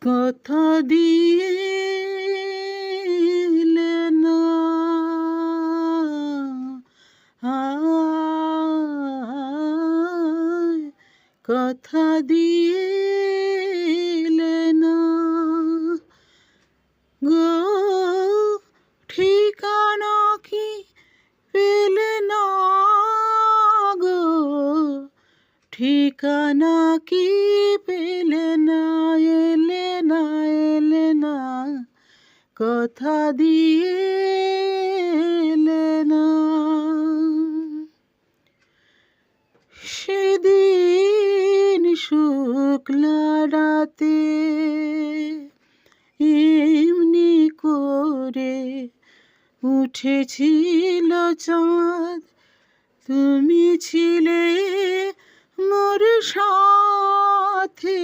কথা দিলে না, কথা দিলে না গো, ঠিকানা কি পেলে না গো, ঠিকানা কি পেলে না, এলে না এলে না, কথা দিলে না। সেদিন শুক্লা রাতে এমনি করে উঠেছিল চাঁদ, তুমি ছিলে মোর সাথে।